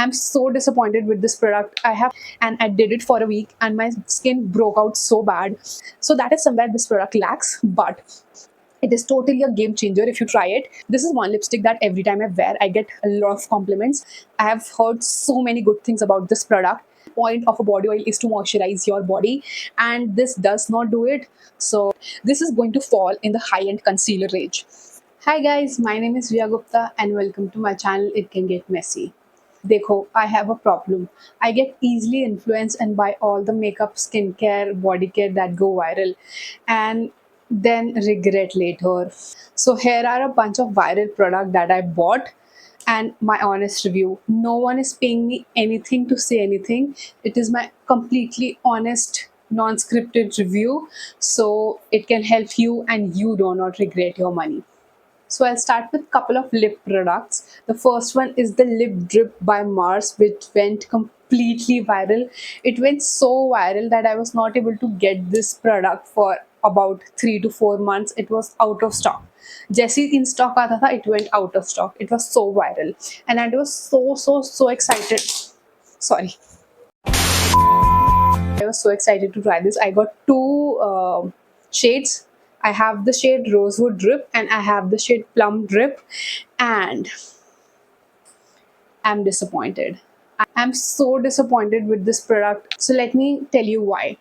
I'm so disappointed with this product. I did it for a week and my skin broke out so bad. So that is somewhere this product lacks, but it is totally a game changer if you try it. This is one lipstick that every time I wear, I get a lot of compliments. I have heard so many good things about this product. Point of a body oil is to moisturize your body, and this does not do it. So this is going to fall in the high-end concealer range. Hi guys, my name is Riya Gupta and welcome to my channel It Can Get Messy. Dekho, I have a problem. I get easily influenced and buy all the makeup, skincare, body care that go viral and then regret later. So here are a bunch of viral product that I bought and my honest review. No one is paying me anything to say anything. It is my completely honest non-scripted review, so it can help you and you do not regret your money. So I'll start with a couple of lip products. The first one is the Lip Drip by Mars, which went completely viral. It went so viral that I was not able to get this product for about 3 to 4 months. It was out of stock. Jesse in stock aata tha, it went out of stock. It was so viral. And I was so excited. Sorry. I was so excited to try this. I got two shades. I have the shade Rosewood Drip and I have the shade Plum Drip, and I'm disappointed. I'm so disappointed with this product. So let me tell you why.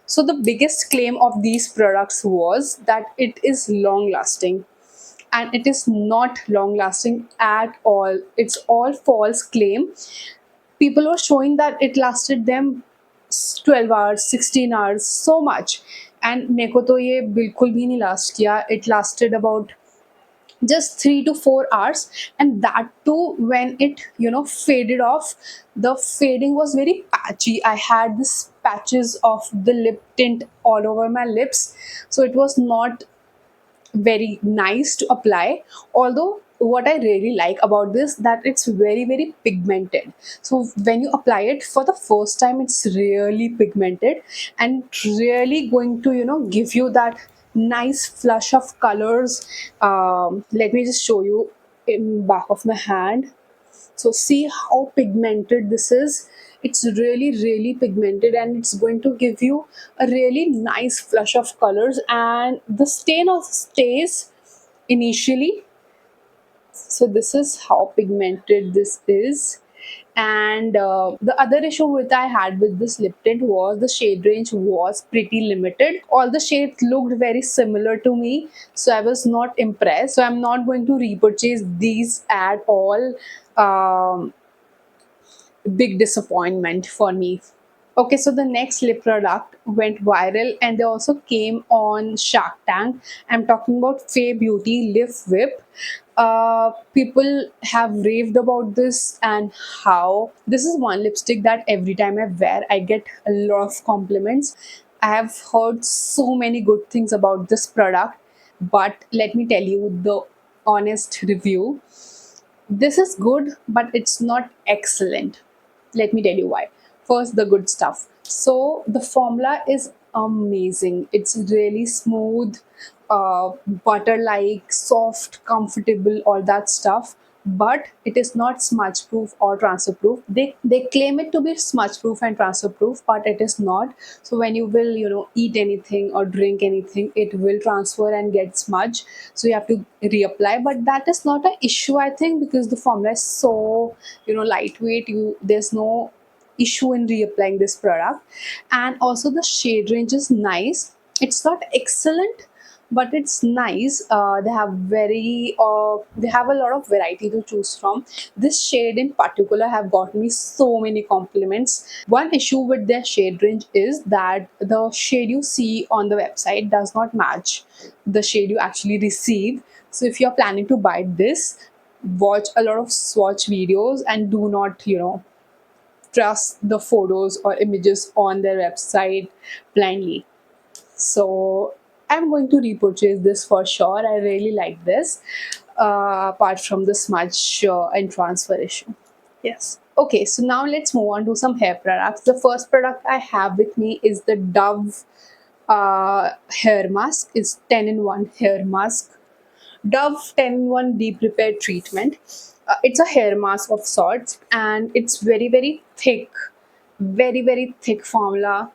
So the biggest claim of these products was that it is long lasting, and it is not long lasting at all. It's all false claim. People were showing that it lasted them 12 hours, 16 hours, so much, and मेरे को तो ये बिल्कुल भी नहीं last किया. It lasted about just 3 to 4 hours, and that too when it faded off. The fading was very patchy. I had this patches of the lip tint all over my lips, so it was not very nice to apply. Although what I really like about this, that it's very pigmented. So when you apply it for the first time, it's really pigmented and really going to give you that nice flush of colors. Let me just show you in back of my hand. So see how pigmented this is. It's really pigmented and it's going to give you a really nice flush of colors, and the stain also stays initially. So this is how pigmented this is. And the other issue which I had with this lip tint was the shade range was pretty limited. All the shades looked very similar to me, so I was not impressed. So I'm not going to repurchase these at all. Big disappointment for me. Okay, so the next lip product went viral and they also came on Shark Tank. I'm talking about Faye Beauty Lip Whip. People have raved about this, and how this is one lipstick that every time I wear, I get a lot of compliments. I have heard so many good things about this product, but let me tell you the honest review. This is good, but it's not excellent. Let me tell you why. First, the good stuff. So, the formula is amazing. It's really smooth, butter like, soft, comfortable, all that stuff. But it is not smudge proof or transfer proof. They claim it to be smudge proof and transfer proof, but it is not. So when you will eat anything or drink anything, it will transfer and get smudge, so you have to reapply. But that is not an issue, I think, because the formula is so lightweight. There's no issue in reapplying this product. And also the shade range is nice. It's not excellent, but it's nice. They have a lot of variety to choose from. This shade in particular have got me so many compliments. One issue with their shade range is that the shade you see on the website does not match the shade you actually receive. So if you're planning to buy this, watch a lot of swatch videos and do not trust the photos or images on their website blindly. So I'm going to repurchase this for sure. I really like this, apart from the smudge and transfer issue. Yes. Okay, so now let's move on to some hair products. The first product I have with me is the Dove hair mask. It's 10 in 1 hair mask. Dove 10 in 1 deep repair treatment. It's a hair mask of sorts, and it's very very thick, very very thick formula.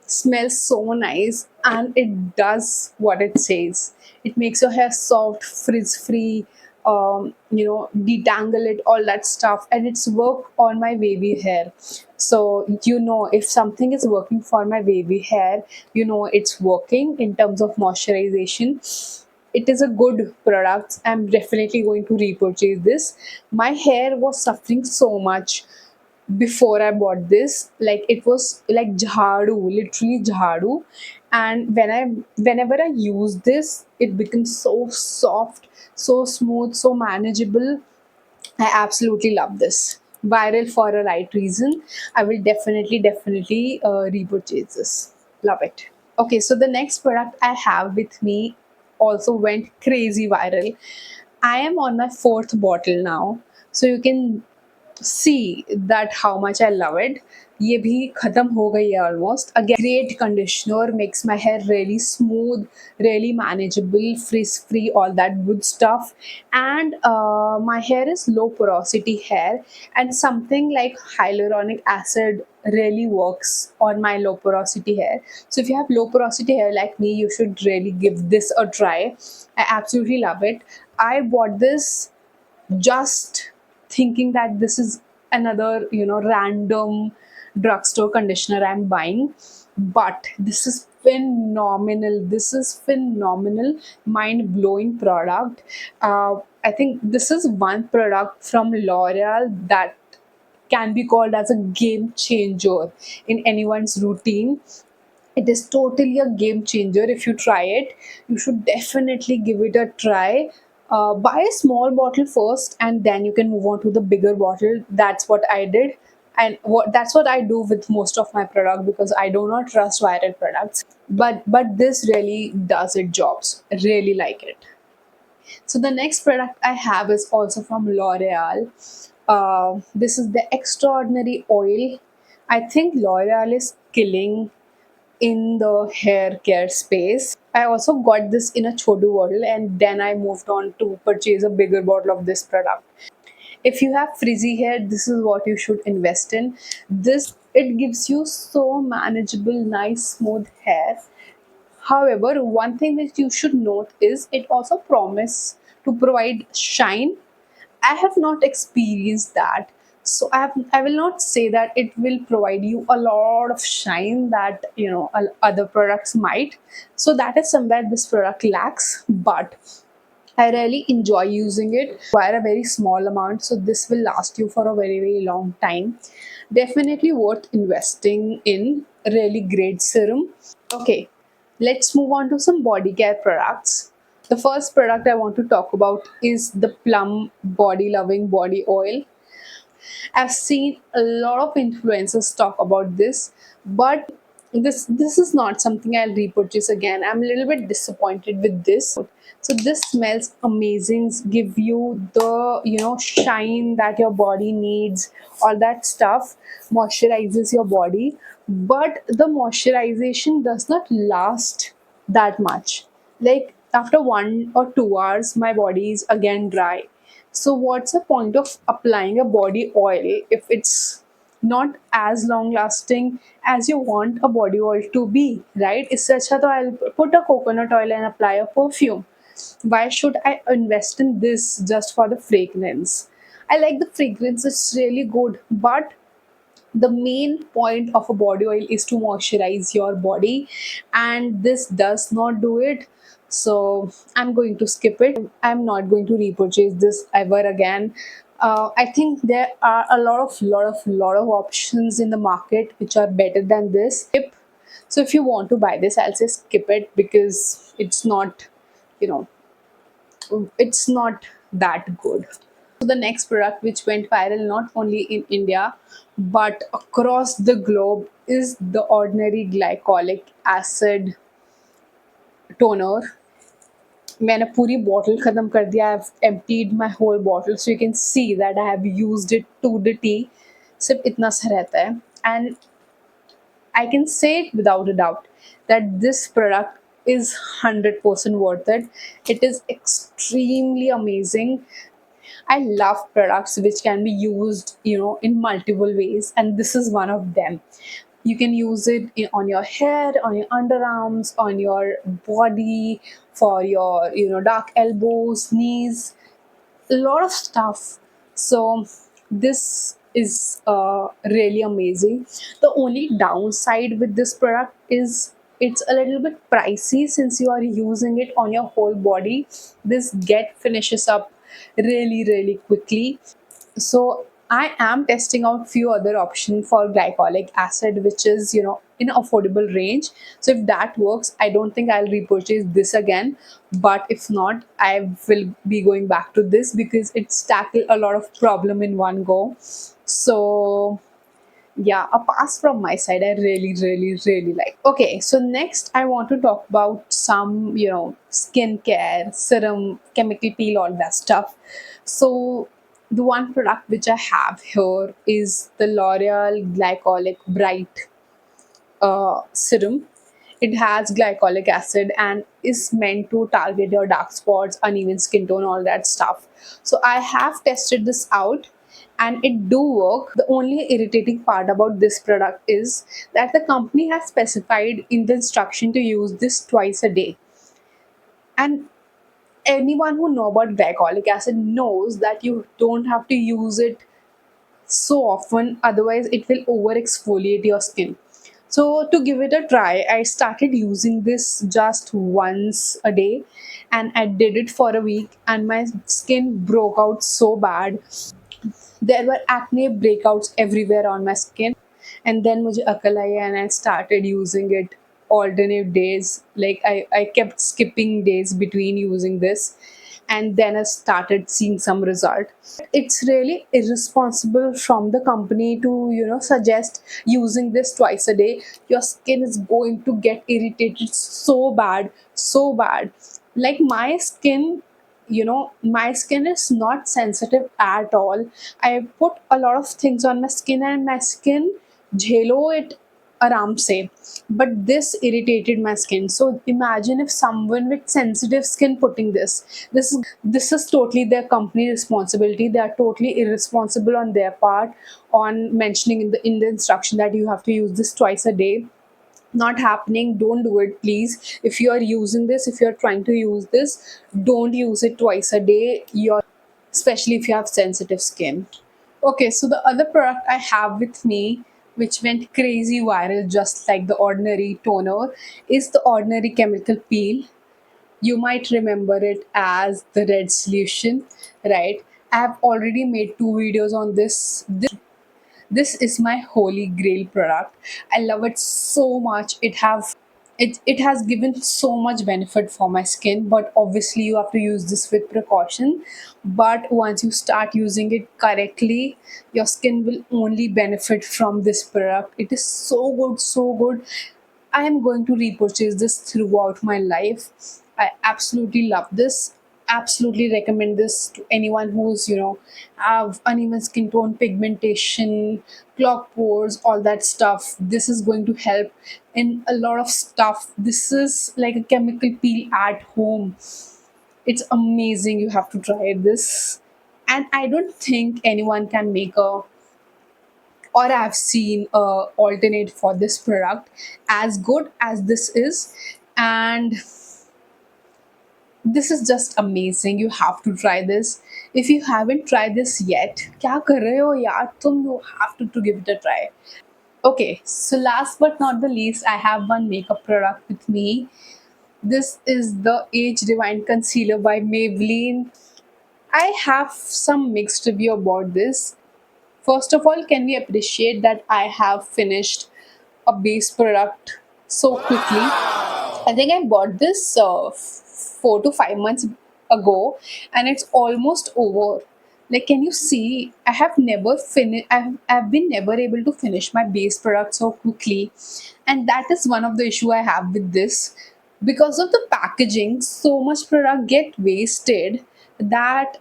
Smells so nice, and it does what it says. It makes your hair soft, frizz free, detangle it, all that stuff, and it's work on my wavy hair. So if something is working for my wavy hair, it's working in terms of moisturization. It is a good product. I'm definitely going to repurchase this. My hair was suffering so much before I bought this. Like, it was like jhadu, literally jhadu. And whenever I use this, it becomes so soft, so smooth, so manageable. I absolutely love this. Viral for a right reason. I will definitely repurchase this. Love it. Okay, so the next product I have with me also went crazy viral. I am on my fourth bottle now. So you can see that how much I love it. ये भी खत्म हो गई है almost. Again, great conditioner, makes my hair really smooth, really manageable, frizz free, all that good stuff. And my hair is low porosity hair, and something like hyaluronic acid really works on my low porosity hair. So if you have low porosity hair like me, you should really give this a try. I absolutely love it. I bought this just thinking that this is another random drugstore conditioner I'm buying, but this is phenomenal, mind blowing product. I think this is one product from L'Oreal that can be called as a game changer in anyone's routine. It is totally a game changer. If you try it, you should definitely give it a try. Buy a small bottle first, and then you can move on to the bigger bottle. That's what I did, and that's what I do with most of my product, because I do not trust viral products. But this really does its jobs. I really like it. So the next product I have is also from L'Oreal. This is the Extraordinary Oil. I think L'Oreal is killing in the hair care space. I also got this in a chodu bottle, and then I moved on to purchase a bigger bottle of this product. If you have frizzy hair, this is what you should invest in. This it gives you so manageable, nice, smooth hair. However, one thing which you should note is it also promises to provide shine. I have not experienced that. So I will not say that it will provide you a lot of shine that other products might. So that is somewhere this product lacks. But I really enjoy using it. Require a very small amount, so this will last you for a very very long time. Definitely worth investing in. Really great serum. Okay, let's move on to some body care products. The first product I want to talk about is the Plum Body Loving Body Oil. I've seen a lot of influencers talk about this, but this is not something I'll repurchase again. I'm a little bit disappointed with this. So this smells amazing, give you the shine that your body needs, all that stuff, moisturizes your body, but the moisturization does not last that much. Like, after 1 or 2 hours, my body is again dry. So what's the point of applying a body oil if it's not as long lasting as you want a body oil to be, right? It's such a, I'll put a coconut oil and apply a perfume. Why should I invest in this just for the fragrance? I like the fragrance, it's really good, but the main point of a body oil is to moisturize your body, and this does not do it. So I'm going to skip it. I'm not going to repurchase this ever again. I think there are a lot of options in the market which are better than this. So if you want to buy this, I'll say skip it, because you know it's not that good. So the next product which went viral not only in India but across the globe is the Ordinary Glycolic Acid Toner. मैंने पूरी bottle खत्म कर दिया. I have emptied my whole bottle, so you can see that I have used it to the tea. सिर्फ इतना सा रहता है, and I can say it without a doubt that this product is 100% worth it. It is extremely amazing. I love products which can be used, in multiple ways, and this is one of them. You can use it on your head, on your underarms, on your body, for your, dark elbows, knees, a lot of stuff. So this is really amazing. The only downside with this product is it's a little bit pricey since you are using it on your whole body. This get finishes up really really quickly. So I am testing out few other options for glycolic acid, which is, in affordable range. So if that works, I don't think I'll repurchase this again. But if not, I will be going back to this because it's tackled a lot of problem in one go. So yeah, a pass from my side. I really really really like. Okay, so next I want to talk about some, skincare serum, chemical peel, all that stuff. So the one product which I have here is the L'Oreal Glycolic Bright serum. It has glycolic acid and is meant to target your dark spots, uneven skin tone, all that stuff. So I have tested this out and it do work. The only irritating part about this product is that the company has specified in the instruction to use this twice a day. And anyone who know about glycolic acid knows that you don't have to use it so often, otherwise it will over exfoliate your skin. So to give it a try, I started using this just once a day, and I did it for a week and my skin broke out so bad. There were acne breakouts everywhere on my skin. And then mujhe akal aayi and I started using it alternate days. Like I kept skipping days between using this, and then I started seeing some result. It's really irresponsible from the company to, suggest using this twice a day. Your skin is going to get irritated so bad, so bad. Like my skin is not sensitive at all. I put a lot of things on my skin and my skin झेलो it aram se, but this irritated my skin. So imagine if someone with sensitive skin putting this is totally their company responsibility. They are totally irresponsible on their part on mentioning in the instruction that you have to use this twice a day. Not happening. Don't do it, please. If you are using this, if you are trying to use this, don't use it twice a day. You're Especially if you have sensitive skin. Okay, so the other product I have with me, which went crazy viral just like the ordinary toner, is the ordinary chemical peel. You might remember it as the red solution, right? I have already made two videos on this is my holy grail product. I love it so much. It has given so much benefit for my skin, but obviously you have to use this with precaution. But once you start using it correctly, your skin will only benefit from this product. It is so good, so good. I am going to repurchase this throughout my life. I absolutely love this. Absolutely recommend this to anyone who's, have uneven skin tone, pigmentation, clogged pores, all that stuff. This is going to help in a lot of stuff. This is like a chemical peel at home. It's amazing. You have to try this. And I don't think anyone can make a, or I've seen a alternate for this product as good as this is. And this is just amazing. You have to try this. If you haven't tried this yet, क्या कर रहे हो यार तुम? You have to give it a try. Okay, so last but not the least, I have one makeup product with me. This is the Age Rewind Concealer by Maybelline. I have some mixed review about this. First of all, can we appreciate that I have finished a base product so quickly? I think I bought this 4 to 5 months ago, and it's almost over. Like, can you see? I have never finished. I've been never able to finish my base product so quickly, and that is one of the issue I have with this. Because of the packaging, so much product get wasted that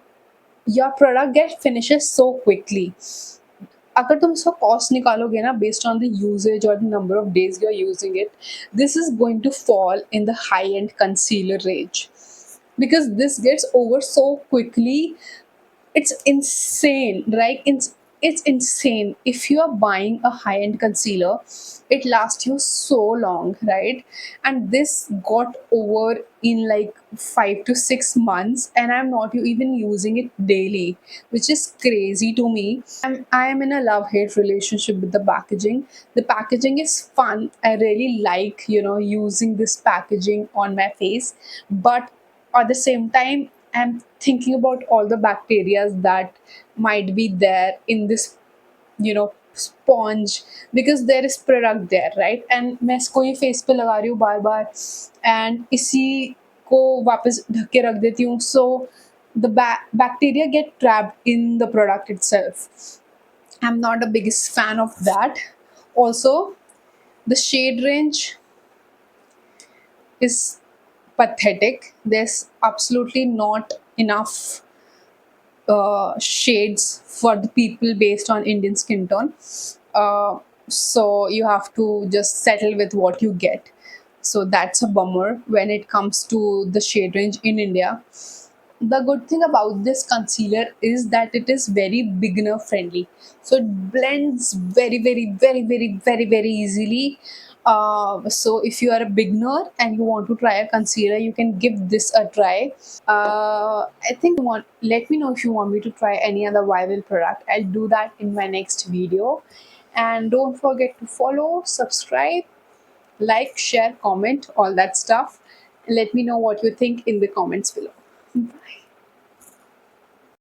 your product get finishes so quickly. अगर तुम इसका cost निकालोगे ना based on the usages और the number of days you are using it, this is going to fall in the high end concealer range because this gets over so quickly. It's insane, right? It's insane. If you are buying a high-end concealer, it lasts you so long, right? And this got over in like 5 to 6 months, and I'm not even using it daily, which is crazy to me. I am in a love-hate relationship with the packaging. The packaging is fun. I really like, using this packaging on my face, but at the same time, I'm thinking about all the bacteria that might be there in this, sponge, because there is product there, right? And मैं इसको ये face पे लगा रही हूँ बार बार, and इसी को वापस ढक के रख देती हूँ, so the bacteria get trapped in the product itself. I'm not the biggest fan of that. Also, the shade range is pathetic. There's absolutely not enough shades for the people based on Indian skin tone. So you have to just settle with what you get. So that's a bummer when it comes to the shade range in India. The good thing about this concealer is that it is very beginner friendly, so it blends very very very very very very easily. So if you are a beginner and you want to try a concealer, you can give this a try. I think let me know if you want me to try any other viral product. I'll do that in my next video. And don't forget to follow, subscribe, like, share, comment, all that stuff. Let me know what you think in the comments below. Bye.